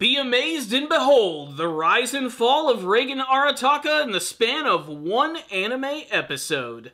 Be amazed and behold the rise and fall of Reigen Arartaka in the span of one anime episode.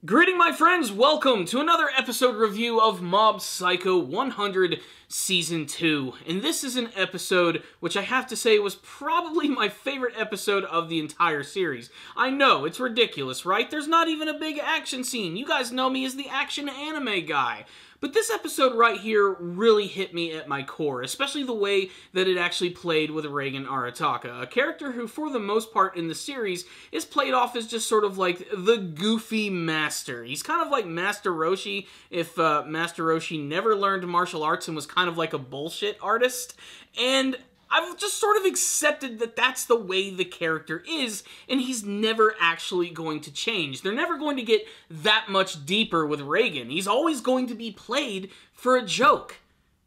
Greeting my friends, welcome to another episode review of Mob Psycho 100 Season 2. And this is an episode which I have to say was probably my favorite episode of the entire series. I know, it's ridiculous, right? There's not even a big action scene. You guys know me as the action anime guy. But this episode right here really hit me at my core, especially the way that it actually played with Reigen Arartaka, a character who, for the most part in the series, is played off as just sort of like the goofy master. He's kind of like Master Roshi if Master Roshi never learned martial arts and was kind of like a bullshit artist. And I've just sort of accepted that that's the way the character is, and he's never actually going to change. They're never going to get that much deeper with Reigen. He's always going to be played for a joke.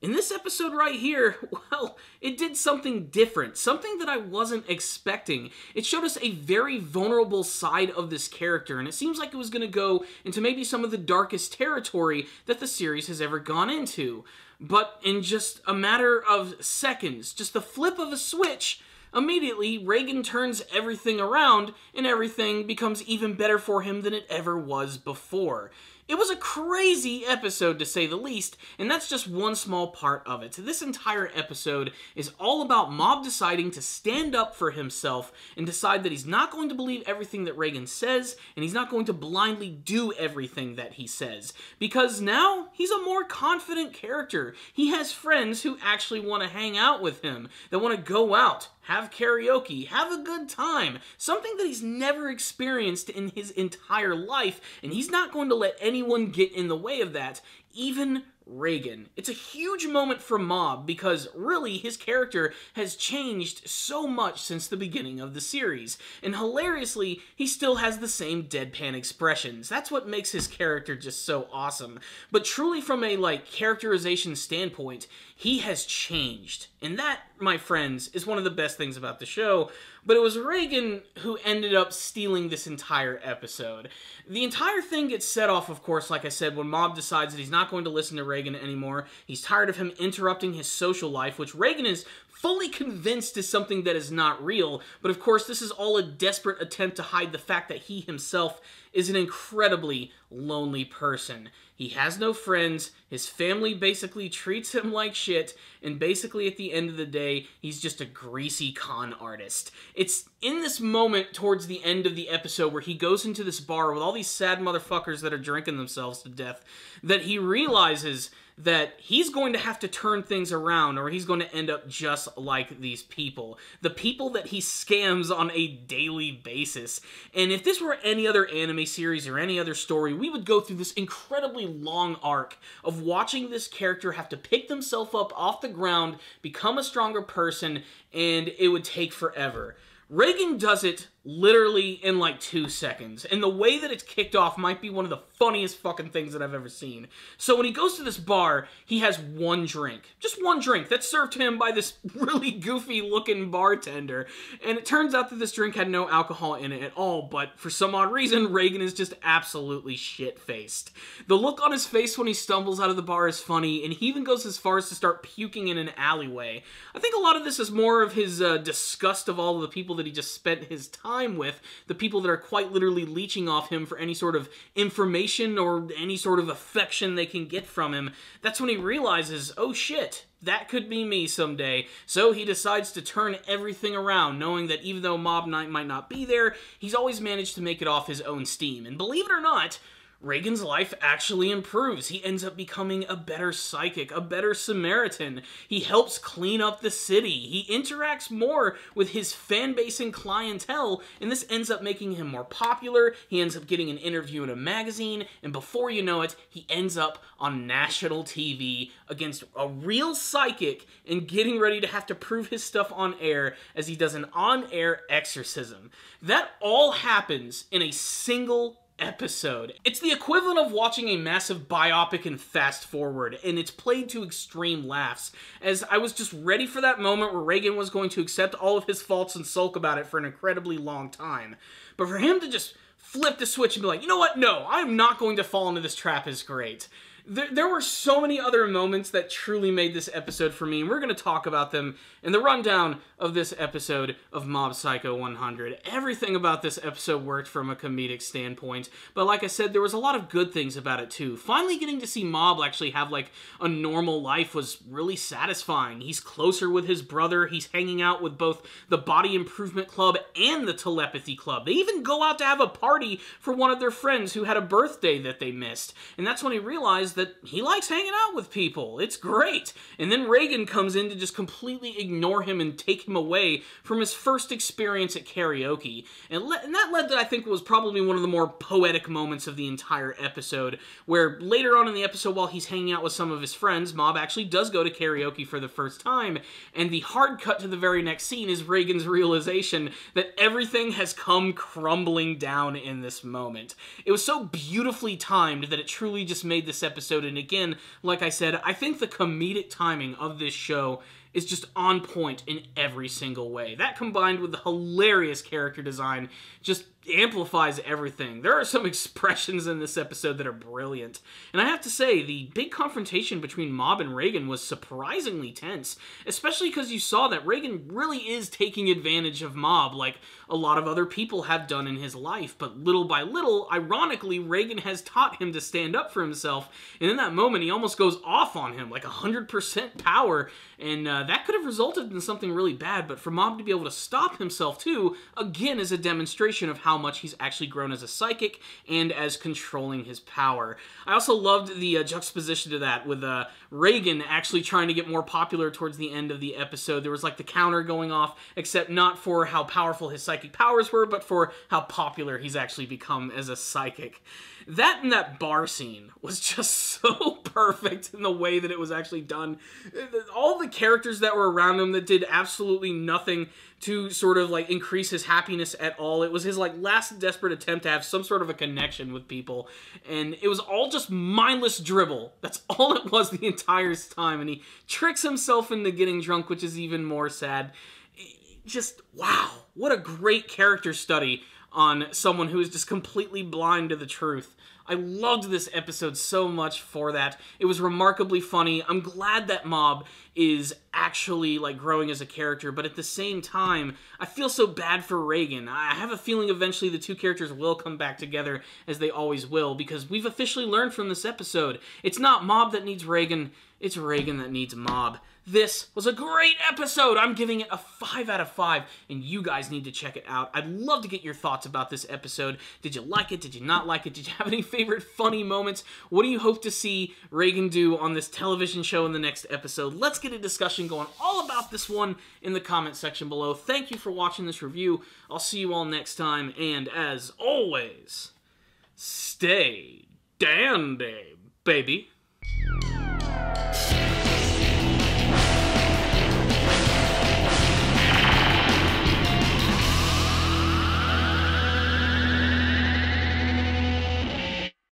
In this episode right here, well, it did something different, something that I wasn't expecting. It showed us a very vulnerable side of this character, and it seems like it was going to go into maybe some of the darkest territory that the series has ever gone into. But in just a matter of seconds, just the flip of a switch, immediately Reigen turns everything around and everything becomes even better for him than it ever was before. It was a crazy episode, to say the least, and that's just one small part of it. This entire episode is all about Mob deciding to stand up for himself and decide that he's not going to believe everything that Reigen says, and he's not going to blindly do everything that he says. Because now, he's a more confident character. He has friends who actually want to hang out with him, that want to go out, have karaoke, have a good time, something that he's never experienced in his entire life, and he's not going to let anyone get in the way of that, even Reigen. It's a huge moment for Mob because really his character has changed so much since the beginning of the series, and hilariously he still has the same deadpan expressions. That's what makes his character just so awesome. But truly from a characterization standpoint, he has changed, and that, my friends, is one of the best things about the show. But it was Reigen who ended up stealing this entire episode. The entire thing gets set off, of course, like I said, when Mob decides that he's not going to listen to Reigen anymore. He's tired of him interrupting his social life, which Reigen is fully convinced is something that is not real. But of course, this is all a desperate attempt to hide the fact that he himself is an incredibly lonely person. He has no friends, his family basically treats him like shit, and basically at the end of the day, he's just a greasy con artist. It's in this moment towards the end of the episode where he goes into this bar with all these sad motherfuckers that are drinking themselves to death that he realizes that he's going to have to turn things around or he's going to end up just like these people. The people that he scams on a daily basis. And if this were any other anime series or any other story, we would go through this incredibly long arc of watching this character have to pick themselves up off the ground, become a stronger person, and it would take forever. Reigen does it literally in like 2 seconds, and the way that it's kicked off might be one of the funniest fucking things that I've ever seen. So when he goes to this bar, he has one drink. Just one drink that's served to him by this really goofy looking bartender, and it turns out that this drink had no alcohol in it at all, but for some odd reason, Reigen is just absolutely shit-faced. The look on his face when he stumbles out of the bar is funny, and he even goes as far as to start puking in an alleyway. I think a lot of this is more of his disgust of all of the people that he just spent his time with, the people that are quite literally leeching off him for any sort of information or any sort of affection they can get from him. That's when he realizes, oh shit, that could be me someday. So he decides to turn everything around, knowing that even though Mob Knight might not be there, he's always managed to make it off his own steam. And believe it or not, Reigen's life actually improves. He ends up becoming a better psychic, a better Samaritan. He helps clean up the city. He interacts more with his fan base and clientele, and this ends up making him more popular. He ends up getting an interview in a magazine, and before you know it, he ends up on national TV against a real psychic and getting ready to have to prove his stuff on air as he does an on-air exorcism. That all happens in a single episode. It's the equivalent of watching a massive biopic in fast forward, and it's played to extreme laughs, as I was just ready for that moment where Reigen was going to accept all of his faults and sulk about it for an incredibly long time. But for him to just flip the switch and be like, you know what? No, I'm not going to fall into this trap is great. There were so many other moments that truly made this episode for me, and we're going to talk about them in the rundown of this episode of Mob Psycho 100. Everything about this episode worked from a comedic standpoint, but like I said, there was a lot of good things about it too. Finally getting to see Mob actually have like a normal life was really satisfying. He's closer with his brother, he's hanging out with both the Body Improvement Club and the Telepathy Club. They even go out to have a party for one of their friends who had a birthday that they missed, and that's when he realized that he likes hanging out with people. It's great. And then Reigen comes in to just completely ignore him and take him away from his first experience at karaoke. And that led to, I think, was probably one of the more poetic moments of the entire episode, where later on in the episode, while he's hanging out with some of his friends, Mob actually does go to karaoke for the first time, and the hard cut to the very next scene is Reigen's realization that everything has come crumbling down in this moment. It was so beautifully timed that it truly just made this episode, and again, like I said, I think the comedic timing of this show is just on point in every single way. That combined with the hilarious character design just amplifies everything. There are some expressions in this episode that are brilliant. And I have to say, the big confrontation between Mob and Reigen was surprisingly tense, especially because you saw that Reigen really is taking advantage of Mob like a lot of other people have done in his life, but little by little, ironically, Reigen has taught him to stand up for himself, and in that moment, he almost goes off on him, like 100% power, and that could have resulted in something really bad, but for Mob to be able to stop himself too, again, is a demonstration of how much he's actually grown as a psychic and as controlling his power. I also loved the juxtaposition to that with Reigen actually trying to get more popular towards the end of the episode. There was like the counter going off, except not for how powerful his psychic powers were, but for how popular he's actually become as a psychic. That and that bar scene was just so perfect in the way that it was actually done. All the characters that were around him that did absolutely nothing to sort of like increase his happiness at all. It was his like last desperate attempt to have some sort of a connection with people, and it was all just mindless dribble. That's all it was the entire time, and he tricks himself into getting drunk, which is even more sad. Just, wow, what a great character study on someone who is just completely blind to the truth. I loved this episode so much for that. It was remarkably funny. I'm glad that Mob is actually like growing as a character, but at the same time, I feel so bad for Reigen. I have a feeling eventually the two characters will come back together, as they always will, because we've officially learned from this episode. It's not Mob that needs Reigen, it's Reigen that needs Mob. This was a great episode. I'm giving it a 5 out of 5, and you guys need to check it out. I'd love to get your thoughts about this episode. Did you like it? Did you not like it? Did you have any favorite funny moments? What do you hope to see Reigen do on this television show in the next episode? Let's get a discussion going all about this one in the comment section below. Thank you for watching this review. I'll see you all next time, and as always, stay dandy, baby.